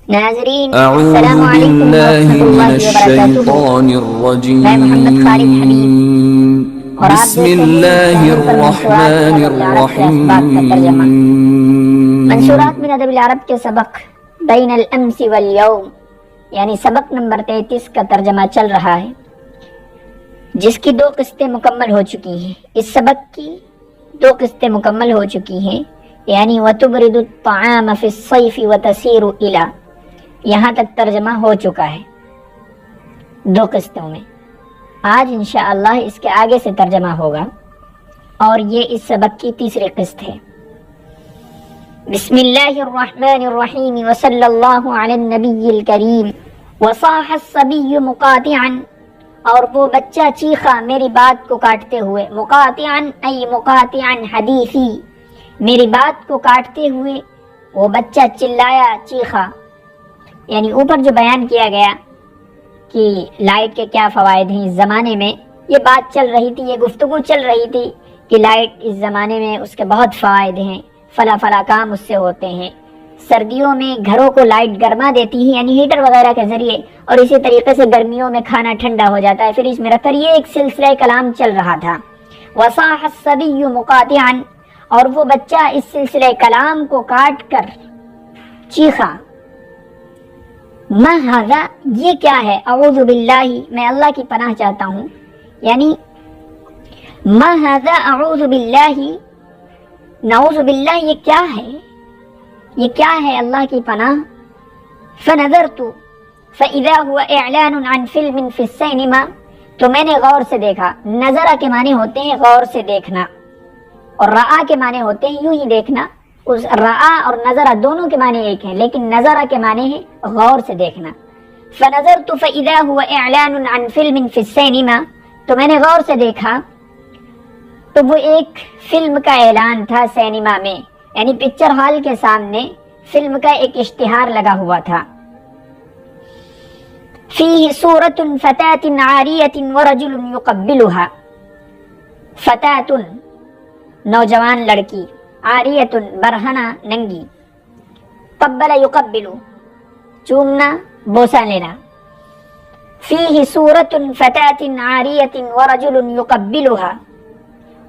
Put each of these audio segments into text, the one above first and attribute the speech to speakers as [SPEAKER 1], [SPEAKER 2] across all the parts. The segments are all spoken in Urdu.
[SPEAKER 1] ناظرین
[SPEAKER 2] اعوذ
[SPEAKER 1] السلام علیکم
[SPEAKER 2] باللہ
[SPEAKER 1] ورحمۃ
[SPEAKER 2] من
[SPEAKER 1] اللہ وبرکاتہ.
[SPEAKER 2] الشیطان
[SPEAKER 1] میں محمد خالد حبیب
[SPEAKER 2] الرجیم
[SPEAKER 1] اور آپ
[SPEAKER 2] بسم
[SPEAKER 1] دیکھ رہے
[SPEAKER 2] اللہ
[SPEAKER 1] ہیں چینل پر
[SPEAKER 2] الرحمن
[SPEAKER 1] منشورات من ادب العرب کے اسباق کا ترجمہ.
[SPEAKER 2] الرحیم.
[SPEAKER 1] منشورات من ادب العرب کے سبق بین الامس والیوم یعنی سبق نمبر 33 کا ترجمہ چل رہا ہے، جس کی 2 قسطیں مکمل ہو چکی ہیں. اس سبق کی 2 قسطیں مکمل ہو چکی ہیں، یعنی وَتُبْرِدُ الطَّعَامَ فِي الصَّيْفِ وَتَسِيرُ إِلَى، یہاں تک ترجمہ ہو چکا ہے 2 قسطوں میں. آج انشاءاللہ اس کے آگے سے ترجمہ ہوگا اور یہ اس سبق کی 3ری قسط ہے. بسم اللہ الرحمن الرحیم وصلی اللہ علی النبی الکریم. وصاح الصبی مقاطعا، اور وہ بچہ چیخا میری بات کو کاٹتے ہوئے. مقاطعا ای مقاطعا حدیثی، میری بات کو کاٹتے ہوئے وہ بچہ چلایا، چیخا. یعنی اوپر جو بیان کیا گیا کہ لائٹ کے کیا فوائد ہیں اس زمانے میں، یہ بات چل رہی تھی، یہ گفتگو چل رہی تھی کہ لائٹ اس زمانے میں اس کے بہت فوائد ہیں، فلا فلا کام اس سے ہوتے ہیں. سردیوں میں گھروں کو لائٹ گرما دیتی ہے، یعنی ہیٹر وغیرہ کے ذریعے، اور اسی طریقے سے گرمیوں میں کھانا ٹھنڈا ہو جاتا ہے فریج میں رکھ کر. یہ ایک سلسلہ کلام چل رہا تھا. وصاح الصبی مقاطعا، اور وہ بچہ اس سلسلہ کلام کو کاٹ کر چیخا. ما ھذا، یہ کیا ہے؟ اعوذ باللہ، میں اللہ کی پناہ چاہتا ہوں. یعنی ما ھذا اعوذ باللہ، نعوذ باللہ، یہ کیا ہے؟ یہ کیا ہے اللہ کی پناہ. فنظرت فاذا هو اعلان عن فلم في السينما، تو میں نے غور سے دیکھا. نظرہ کے معنی ہوتے ہیں غور سے دیکھنا، اور رآ کے معنی ہوتے ہیں یوں ہی دیکھنا. اس رآ اور نظرہ دونوں کے معنی ایک ہیں، لیکن نظرہ کے معنی ہے غور سے دیکھنا. فنظرت فاذا هو اعلان عن فلم في السينما، تو میں نے غور سے دیکھا تو وہ ایک فلم کا اعلان تھا سینما میں، یعنی پکچر ہال کے سامنے فلم کا ایک اشتہار لگا ہوا تھا. فیہ صورت فتاة عاریۃ ورجل یقبلها، فتاة نوجوان لڑکی، عاریۃ برہنہ ننگی، قبل یقبل چومنا بوسہ لینا. فیہ صورت فتاة عاریۃ ورجل یقبلها،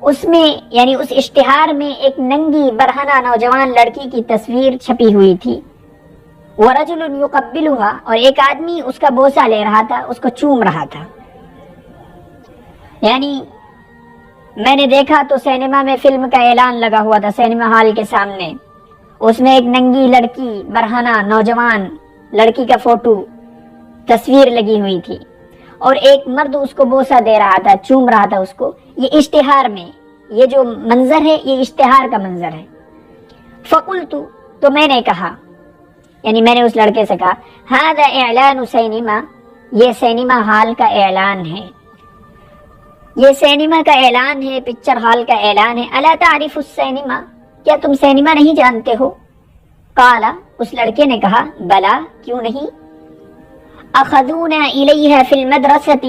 [SPEAKER 1] اس میں یعنی اس اشتہار میں ایک ننگی برہنہ نوجوان لڑکی کی تصویر چھپی ہوئی تھی. ورجل یقبلها، اور ایک آدمی اس کا بوسہ لے رہا تھا، اس کو چوم رہا تھا. یعنی میں نے دیکھا تو سینما میں فلم کا اعلان لگا ہوا تھا سینما ہال کے سامنے. اس میں ایک ننگی لڑکی برہنہ نوجوان لڑکی کا فوٹو تصویر لگی ہوئی تھی، اور ایک مرد اس کو بوسہ دے رہا تھا، چوم رہا تھا اس کو. یہ اشتہار میں، یہ جو منظر ہے یہ اشتہار کا منظر ہے. فقلت، تو میں نے کہا، یعنی میں نے اس لڑکے سے کہا، ھذا اعلان سینما، یہ سینما ہال کا اعلان ہے، یہ سینما کا اعلان ہے، پکچر ہال کا اعلان ہے. الا تعرف السینما، کیا تم سینما نہیں جانتے ہو؟ قال، اس لڑکے نے کہا، بلا، کیوں نہیں. اخذونا الیہا فی المدرسۃ،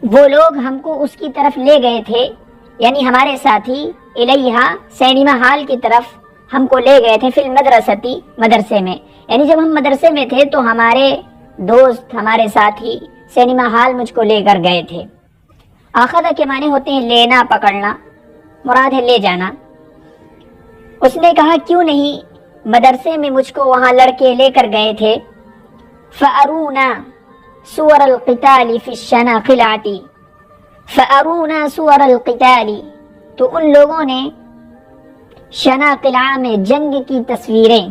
[SPEAKER 1] وہ لوگ ہم کو اس کی طرف لے گئے تھے، یعنی ہمارے ساتھی، الیہا سینما ہال کی طرف ہم کو لے گئے تھے، فی المدرسۃ مدرسے میں. یعنی جب ہم مدرسے میں تھے تو ہمارے دوست، ہمارے ساتھی سینما ہال مجھ کو لے کر گئے تھے. اخذ کے معنی ہوتے ہیں لینا، پکڑنا، مراد ہے لے جانا. اس نے کہا کیوں نہیں، مدرسے میں مجھ کو وہاں لڑکے لے کر گئے تھے. فارونا صور القتال فی الشناقلۃ، فارونا صور القتال، تو ان لوگوں نے شناقلہ میں جنگ کی تصویریں،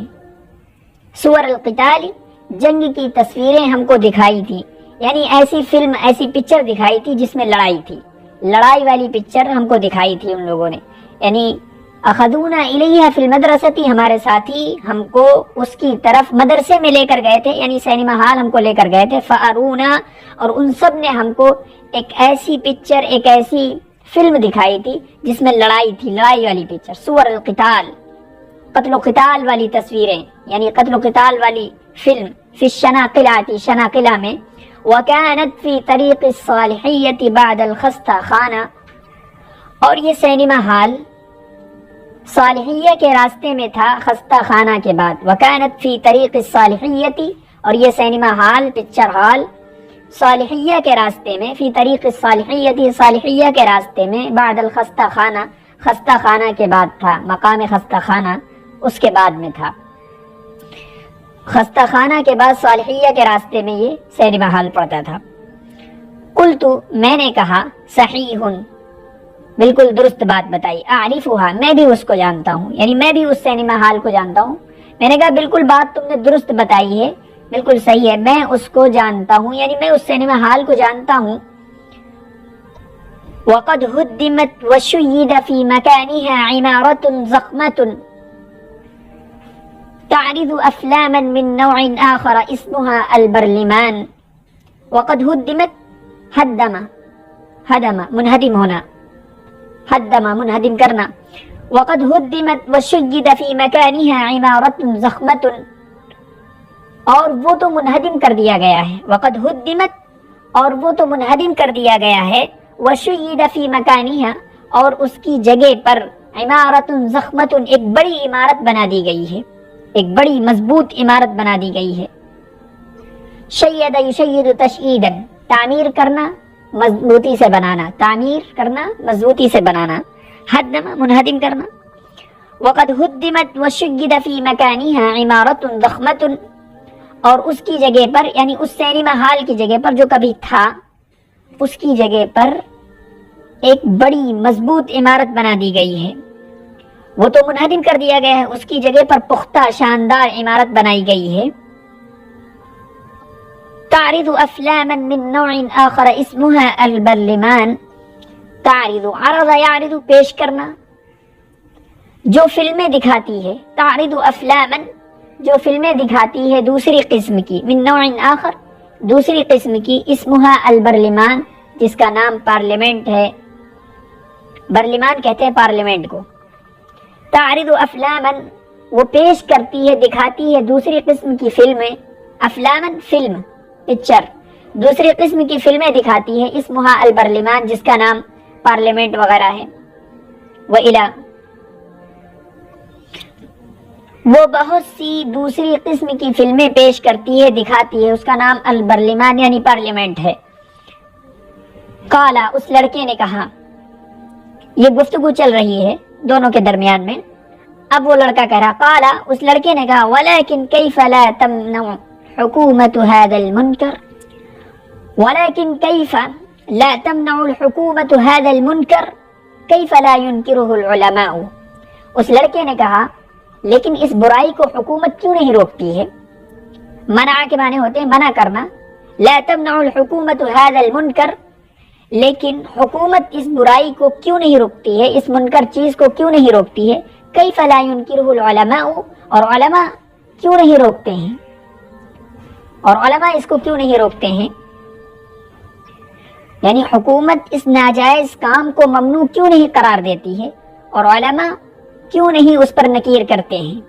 [SPEAKER 1] صور القتال جنگ کی تصویریں ہم کو دکھائی تھی. یعنی ایسی فلم، ایسی پکچر دکھائی تھی جس میں لڑائی تھی، لڑائی والی پکچر ہم کو دکھائی تھی ان لوگوں نے. یعنی اخذونا الیہا فی المدرسۃ، ہمارے ساتھی ہم کو اس کی طرف مدرسے میں لے کر گئے تھے، یعنی سینما ہال ہم کو لے کر گئے تھے. فارونا، اور ان سب نے ہم کو ایک ایسی پکچر، ایک ایسی فلم دکھائی تھی جس میں لڑائی تھی، لڑائی والی پکچر. صور القتال، قتل و قتال والی تصویریں، یعنی قتل و قتال والی فلم. فی الشناقلۃ، شناقلہ میں. وَكَانَتْ فِي طَرِيقِ الصَّالِحِيَّةِ بَعْدَ الْخَسْتَخَانَةِ، اور یہ سینما ہال صالحیہ کے راستے میں تھا خستہ خانہ کے بعد. وکانت فی طریق الصالحیتی، اور یہ سینما ہال، پکچر ہال صالحیہ کے راستے میں، فی طریق الصالحیتی صالحیہ کے راستے میں، بعد الخستہ خانہ خستہ خانہ کے بعد تھا، مقام خستہ خانہ اس کے بعد میں تھا. خستہ خانہ کے بعد صالحیہ کے راستے میں یہ سینما ہال پڑتا تھا. قلت، میں نے کہا، صحیح، بالکل درست بات بتائی، اعرفها، میں بھی اس کو جانتا ہوں، یعنی میں بھی اس سینما ہال کو جانتا ہوں. میں نے کہا بالکل بات تم نے درست بتائی ہے، بالکل صحیح ہے، میں اس کو جانتا ہوں، یعنی میں اس سینما ہال کو جانتا ہوں. وقد هدمت وشيد في مكانها عمارة ضخمة تعرض أفلاما من نوع آخر اسمها البرلمان. وقد هدمت، هدم منهدم ہونا، هدم منهدم کرنا. وقد هدمت وشيد في مكانها عمارة ضخمة، اور وہ تو منہدم کر دیا گیا ہے. وقد ہدمت، اور وہ تو منہدم کر دیا گیا ہے. وشید فی مکانہا، اور اس کی جگہ پر عمارت ضخمت، ایک بڑی عمارت بنا دی گئی ہے، ایک بڑی مضبوط عمارت بنا دی گئی ہے. شید یشید تشییدا، تعمیر کرنا، مضبوطی سے بنانا، تعمیر کرنا، مضبوطی سے بنانا. ہدم منہدم کرنا. وقد ہدمت وشید فی مکانہا عمارت ضخمت، اور اس کی جگہ پر، یعنی اس سینما ہال کی جگہ پر جو کبھی تھا، اس کی جگہ پر ایک بڑی مضبوط عمارت بنا دی گئی ہے. وہ تو منہدم کر دیا گیا ہے، اس کی جگہ پر پختہ شاندار عمارت بنائی گئی ہے. تعرض افلاما من نوع آخر اسمها البرلمان. تعرض، عرض یعرض، پیش کرنا، جو فلمیں دکھاتی ہے. تعرض افلاما، جو فلمیں دکھاتی ہے دوسری قسم کی، من نوع آخر، دوسری قسم کی، اسمها البرلمان، جس کا نام پارلیمنٹ ہے. برلمان کہتے ہیں پارلیمنٹ کو. تعرض افلاما، وہ پیش کرتی ہے، دکھاتی ہے دوسری قسم کی فلمیں. افلاما، فلم، پکچر، دوسری قسم کی فلمیں دکھاتی ہے. اسمها البرلمان، جس کا نام پارلیمنٹ وغیرہ ہے. وإلى، وہ بہت سی دوسری قسم کی فلمیں پیش کرتی ہے، دکھاتی ہے، اس کا نام البرلمان یعنی پارلیمنٹ ہے. قالا، اس لڑکے نے کہا، یہ گفتگو چل رہی ہے دونوں کے درمیان میں. اب وہ لڑکا کہہ رہا، قالا، اس لڑکے نے کہا، ولیکن کیف لا تمنع حکومت هذا المنکر. ولیکن کیف لا تمنع الحکومت هذا المنکر کیف لا ينکره العلماء. اس لڑکے نے کہا، لیکن اس برائی کو حکومت کیوں نہیں روکتی ہے. منع کے معنی ہوتے ہیں منع کرنا. لا تمنع الحکومت هذا المنکر، لیکن حکومت اس برائی کو کیوں نہیں روکتی ہے، اس منکر چیز کو کیوں نہیں روکتی ہے. کیف لا ينکره العلماء، اور علماء کیوں نہیں روکتے ہیں، اور علماء اس کو کیوں نہیں روکتے ہیں. یعنی حکومت اس ناجائز کام کو ممنوع کیوں نہیں قرار دیتی ہے، اور علماء کیوں نہیں اس پر نکیر کرتے ہیں.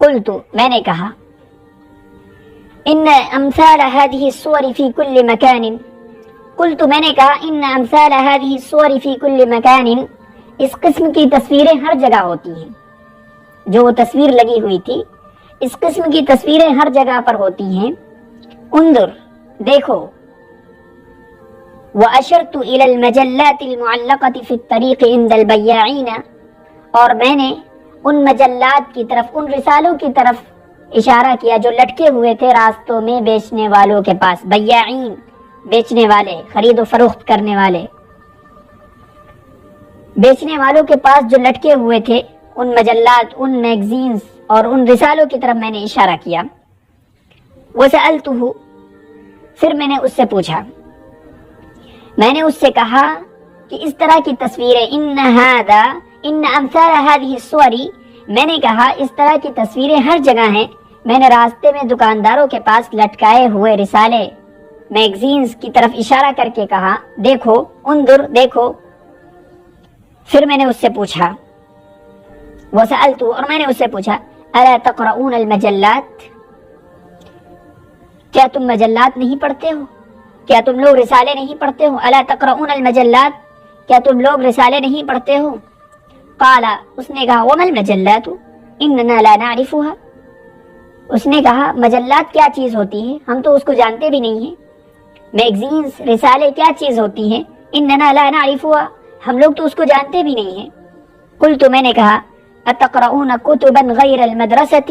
[SPEAKER 1] قلت، میں نے کہا، ان امثال هذه الصور في كل مكان. قلت، میں نے کہا، ان امثال هذه الصور في كل مكان، اس قسم کی تصویریں ہر جگہ ہوتی ہیں. جو وہ تصویر لگی ہوئی تھی، اس قسم کی تصویریں ہر جگہ پر ہوتی ہیں. انظر، دیکھو. واشرت الى المجلات المعلقة في الطريق عند البياعين، اور میں نے ان مجلات کی طرف، ان رسالوں کی طرف اشارہ کیا جو لٹکے ہوئے تھے راستوں میں بیچنے والوں کے پاس. بیاعین، بیچنے والے، خرید و فروخت کرنے والے. بیچنے والوں کے پاس جو لٹکے ہوئے تھے، ان مجلات، ان میگزینز اور ان رسالوں کی طرف میں نے اشارہ کیا. وسألته، پھر میں نے اس سے پوچھا، میں نے اس سے کہا کہ اس طرح کی تصویریں، ان امثال هذه الصور، میں نے کہا اس طرح کی تصویریں ہر جگہ ہیں. میں نے راستے میں دکانداروں کے پاس لٹکائے ہوئے رسالے، میگزینز کی طرف اشارہ کر کے کہا، دیکھو، انظر، دیکھو. پھر میں نے اس سے پوچھا، وسألت، اور میں نے اس سے پوچھا، الا تقرؤون المجلات، کیا تم مجلات نہیں پڑھتے ہو، کیا تم لوگ رسالے نہیں پڑھتے ہو. الا تقرؤون المجلات، کیا تم لوگ رسالے نہیں پڑھتے ہو. قال اس نے کہا وما المجلات اننا لا نعرفها، اس نے کہا مجلات کیا چیز ہوتی ہے، ہم تو اس کو جانتے بھی نہیں ہیں، میگزینز رسالے کیا چیز ہوتی ہیں، اننا لا نعرفها، ہم لوگ تو اس کو جانتے بھی نہیں ہیں۔ قلت میں نے کہا اتقرؤون کتبا غیر المدرسة،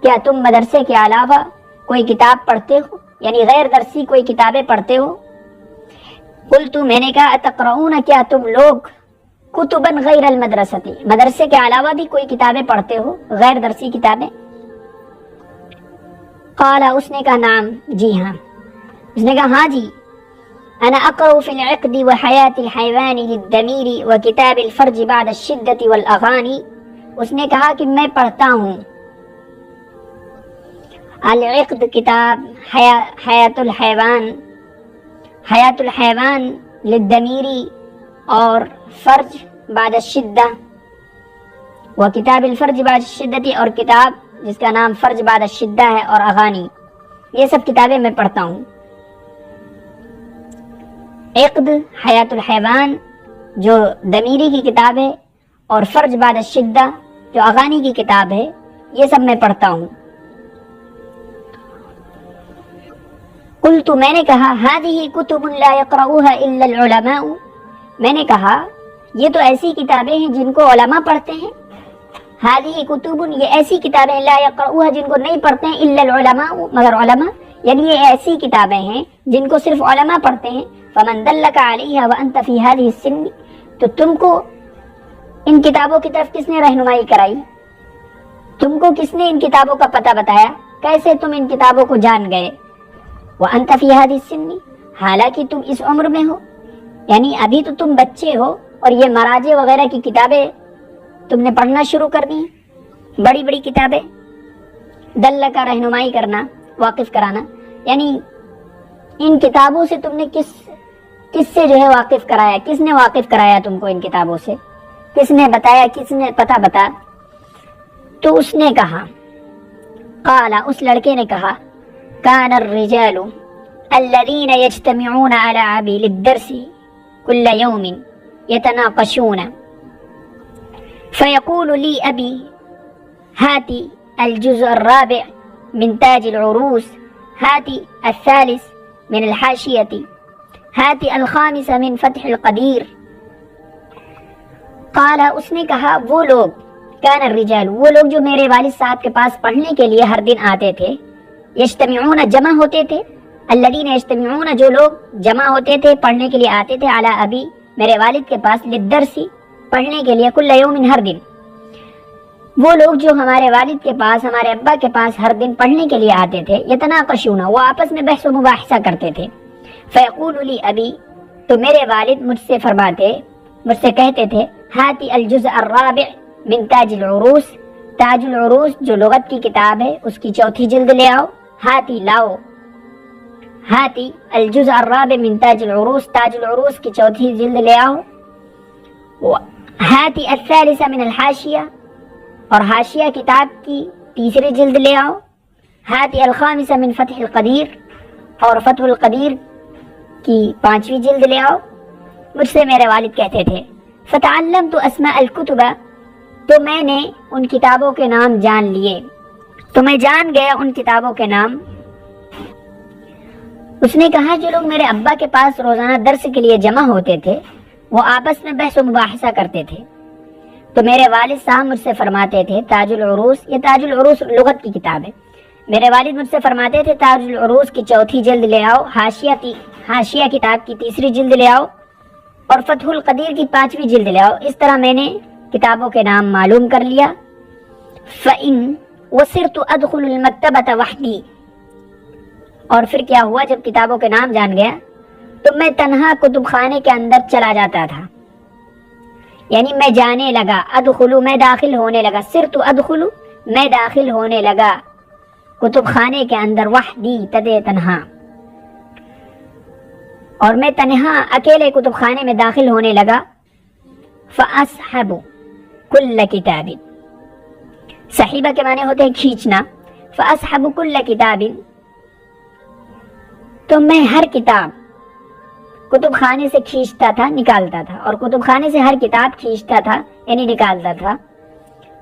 [SPEAKER 1] کیا تم مدرسے کے علاوہ کوئی کتاب پڑھتے ہو، یعنی غیر درسی کوئی کتابیں پڑھتے ہو؟ قلت میں نے کہا اتقرؤون، کیا تم لوگ کتبا غیر المدرسة، مدرسے کے علاوہ بھی کوئی کتابیں پڑھتے ہو، غیر درسی کتابیں؟ قال اس نے کہا نعم، جی ہاں، اس نے کہا ہاں جی، انا اقرأ في العقد وحياة الحيوان للدمير وكتاب الفرج بعد الشدة والاغاني، اس نے کہا کہ میں پڑھتا ہوں العقد کتاب، حیات الحیوان للدمیری، اور فرج بعد الشدہ، وہ کتاب الفرج بعد الشدتی، اور کتاب جس کا نام فرج بعد الشدہ ہے، اور اغانی، یہ سب کتابیں میں پڑھتا ہوں۔ عقد، حیات الحیوان جو دمیری کی کتاب ہے، اور فرج بعد الشدہ جو اغانی کی کتاب ہے، یہ سب میں پڑھتا ہوں۔ قلت میں نے کہا هذه كتب لا يقرؤها الا العلماء، میں نے کہا یہ تو ایسی کتابیں ہیں جن کو علماء پڑھتے ہیں، هذه كتب، یہ ایسی کتابیں لا يقرؤها جن کو نہیں پڑھتے ہیں، الا العلماء، مگر علماء، یعنی یہ ایسی کتابیں ہیں جن کو صرف علماء پڑھتے ہیں۔ فمن دلك عليها وانت في هذه السن، تو تم کو ان کتابوں کی طرف کس نے رہنمائی کرائی، تم کو کس نے ان کتابوں کا پتہ بتایا، کیسے تم ان کتابوں کو جان گئے؟ وانت في هذه السن، حالانکہ تم اس عمر میں ہو، یعنی ابھی تو تم بچے ہو، اور یہ مراجع وغیرہ کی کتابیں تم نے پڑھنا شروع کر دی، بڑی بڑی کتابیں۔ دل کا رہنمائی کرنا، واقف کرانا، یعنی ان کتابوں سے تم نے کس سے جو ہے واقف کرایا، کس نے واقف کرایا تم کو ان کتابوں سے، کس نے بتایا، کس نے پتہ بتا؟ تو اس نے کہا، قال، اس لڑکے نے کہا، كان الرجال الذين يجتمعون على أبي للدرس كل يوم يتناقشون، فيقول لي أبي هاتي الجزء الرابع من تاج العروس، هاتي الثالث من الحاشية، هاتي الخامس من فتح القدير۔ قال، اس نے کہا وہ لوگ، كان الرجال، وہ لوگ جو میرے والد صاحب کے پاس پڑھنے کے لیے ہر دن آتے تھے، یجتمعون، جمع ہوتے تھے، الذین یجتمعون، جو لوگ جمع ہوتے تھے پڑھنے کے لیے آتے تھے، علی ابی، میرے والد کے پاس، للدرسی، پڑھنے کے لیے، کل یوم، ہر دن، وہ لوگ جو ہمارے والد کے پاس، ہمارے ابا کے پاس ہر دن پڑھنے کے لیے آتے تھے، یتناقشون، وہ آپس میں بحث و مباحثہ کرتے تھے، فیقول لی ابی، تو میرے والد مجھ سے کہتے تھے، ہاتی الجزء الرابع من تاج العروس، تاج العروس جو لغت کی کتاب ہے اس کی چوتھی جلد لے آؤ، ہاتی لاؤ، ہاتی الجزء الرابع من تاج العروس، تاج العروس کی چوتھی جلد لے آؤ، ہاتی الثالث من الحاشیہ، اور حاشیہ کتاب کی تیسری جلد لے آؤ، ہاتی الخامس من فتح القدیر، اور فتح القدیر کی 5ویں جلد لے آؤ۔ مجھ سے میرے والد کہتے تھے، فتعلمت اسماء الکتب، تو میں نے ان کتابوں کے نام جان لیے، تو میں جان گیا ان کتابوں کے نام۔ اس نے کہا جو لوگ میرے ابا کے پاس روزانہ درس کے لیے جمع ہوتے تھے وہ آپس میں بحث و مباحثہ کرتے تھے، تو میرے والد صاحب مجھ سے فرماتے تھے، تاج العروس، یہ تاج العروس لغت کی کتاب ہے، میرے والد مجھ سے فرماتے تھے تاج العروس کی چوتھی جلد لے آؤ، حاشیہ کتاب کی تیسری جلد لے آؤ، اور فتح القدیر کی 5ویں جلد لے آؤ۔ اس طرح میں نے کتابوں کے نام معلوم کر لیا۔ فَإِن وَصِرْتُ أَدْخُلُ الْمَكْتَبَةَ وَحْدِي، اور پھر کیا ہوا، جب کتابوں کے نام جان گیا تو میں تنہا کتب خانے کے اندر چلا جاتا تھا، یعنی میں جانے لگا، ادخلو، میں داخل ہونے لگا، صرت ادخلو، میں داخل ہونے لگا کتب خانے کے اندر، وحدی، تدے تنہا، اور میں تنہا اکیلے کتب خانے میں داخل ہونے لگا۔ فَأَصْحَبُ كُلَّ كِتَابٍ، صحیبہ کے معنی ہوتے ہیں کھینچنا، فَأَصْحَبُ كُلَّ كِتَابٍ، تو میں ہر کتاب کتب خانے سے کھینچتا تھا، نکالتا تھا، اور کتب خانے سے ہر کتاب کھینچتا تھا، یعنی نکالتا تھا.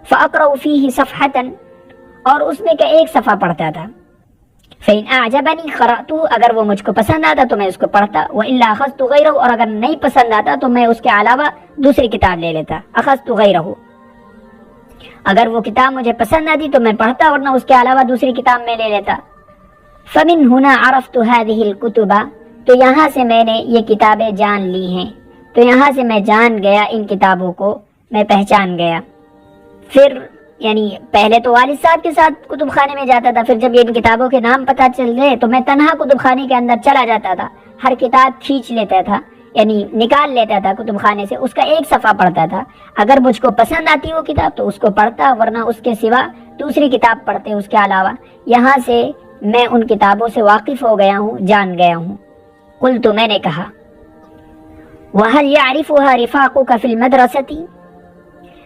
[SPEAKER 1] فأقرأ فيه صفحة اور اس میں کا ایک صفحہ پڑھتا تھا. فإن أعجبني قرأته اگر وہ مجھ کو پسند آتا تو میں اس کو پڑھتا. وإلا أخذت غيره اور اگر نہیں پسند آتا تو میں اس کے علاوہ دوسری کتاب لے لیتا. أخذت غيره اگر وہ کتاب مجھے پسند آتی تو میں پڑھتا ورنہ اس کے علاوہ دوسری کتاب میں لے لیتا. فمن هنا عرفت هذه الكتب تو یہاں سے میں نے یہ کتابیں جان لی ہیں. تو یہاں سے میں جان گیا ان کتابوں کو، میں پہچان گیا. پھر یعنی پہلے تو والد صاحب کے ساتھ کتب خانے میں جاتا تھا، پھر جب یہ ان کتابوں کے نام پتہ چل گئے تو میں تنہا کتب خانے کے اندر چلا جاتا تھا. ہر کتاب کھینچ لیتا تھا، یعنی نکال لیتا تھا کتب خانے سے، اس کا ایک صفحہ پڑھتا تھا. اگر مجھ کو پسند آتی وہ کتاب تو اس کو پڑھتا ورنہ اس کے سوا دوسری کتاب پڑھتے اس کے علاوہ. یہاں سے میں ان کتابوں سے واقف ہو گیا ہوں، جان گیا ہوں. قلت میں نے کہا وَهَلْ يَعْرِفُهَا رِفَاقُكَ فِي الْمَدْرَسَةِ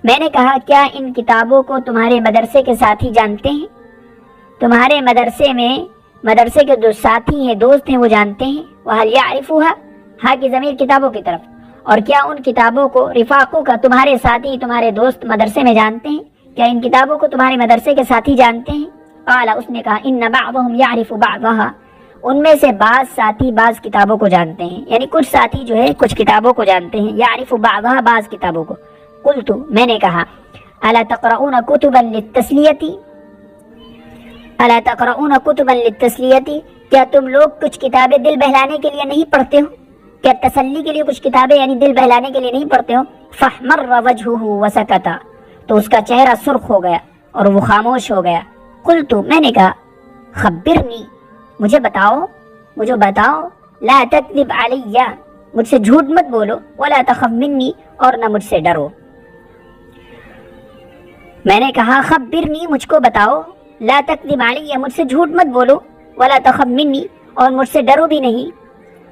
[SPEAKER 1] میں نے کہا کیا ان کتابوں کو تمہارے مدرسے کے ساتھی جانتے ہیں؟ تمہارے مدرسے میں مدرسے کے جو ساتھی ہیں، دوست ہیں، وہ جانتے ہیں؟ وَهَلْ يَعْرِفُهَا ہاں کی ضمیر کتابوں کی طرف. اور کیا ان کتابوں کو رفاقوں کا تمہارے ساتھی تمہارے دوست مدرسے میں جانتے ہیں؟ کیا ان کتابوں کو تمہارے مدرسے کے ساتھی جانتے ہیں؟ قال اس نے کہا ان بعضهم يعرف بعضها ان میں سے بعض ساتھی بعض کتابوں کو جانتے ہیں، یعنی کچھ ساتھی جو ہے کچھ کتابوں کو جانتے ہیں. يعرف بعضها بعض کتابوں کو. قلت میں نے کہا الا تقرؤون كتبا للتسلیۃ الا تقرؤون كتبا للتسلیۃ کیا تم لوگ کچھ کتابیں دل بہلانے کے لیے نہیں پڑھتے ہو؟ کیا تسلی کے لیے کچھ کتابیں یعنی دل بہلانے کے لیے نہیں پڑھتے ہو؟ فاحمر وجهه وسكت تو اس کا چہرہ سرخ ہو گیا اور وہ خاموش ہو گیا. قلت میں نے کہا خبرنی مجھے بتاؤ لا تکذب علی مجھ سے جھوٹ مت بولو، ولا تخف منی اور نہ مجھ سے ڈرو. میں نے کہا خبرنی مجھ کو بتاؤ، لا تکذب علی مجھ سے جھوٹ مت بولو، ولا تخف منی اور مجھ سے ڈرو بھی نہیں.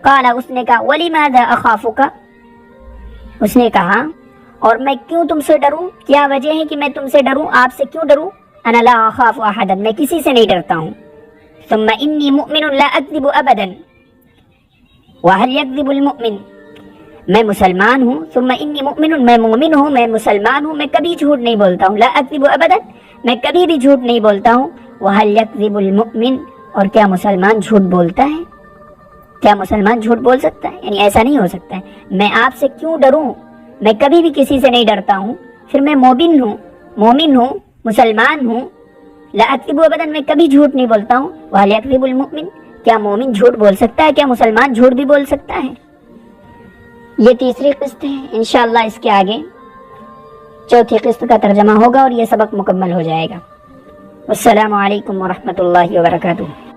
[SPEAKER 1] قال اس نے کہا ولماذا اخافک اس نے کہا اور میں کیوں تم سے ڈروں؟ کیا وجہ ہے کہ میں تم سے ڈروں؟ آپ سے کیوں ڈروں؟ انا لا اخاف احدا میں کسی سے نہیں ڈرتا ہوں. ثم انی مؤمن لا اکذب ابدا وهل یکذب المؤمن میں مسلمان ہوں. ثم انی مؤمن میں مومن ہوں، میں مسلمان ہوں، میں کبھی جھوٹ نہیں بولتا ہوں. لا اکذب ابدا میں کبھی بھی جھوٹ نہیں بولتا ہوں. وهل یکذب المؤمن اور کیا مسلمان جھوٹ بولتا ہے؟ کیا مسلمان جھوٹ بول سکتا ہے؟ یعنی ایسا نہیں ہو سکتا ہے. میں آپ سے کیوں ڈروں؟ میں کبھی بھی کسی سے نہیں ڈرتا ہوں. پھر میں مومن ہوں، مسلمان ہوں. لا اکذب ابدا میں کبھی جھوٹ نہیں بولتا ہوں. وهل یکذب المؤمن کیا مومن جھوٹ بول سکتا ہے؟ کیا مسلمان جھوٹ بھی بول سکتا ہے؟ یہ تیسری قسط ہے. انشاءاللہ اس کے آگے چوتھی قسط کا ترجمہ ہوگا اور یہ سبق مکمل ہو جائے گا. السلام علیکم ورحمۃ اللہ وبرکاتہ.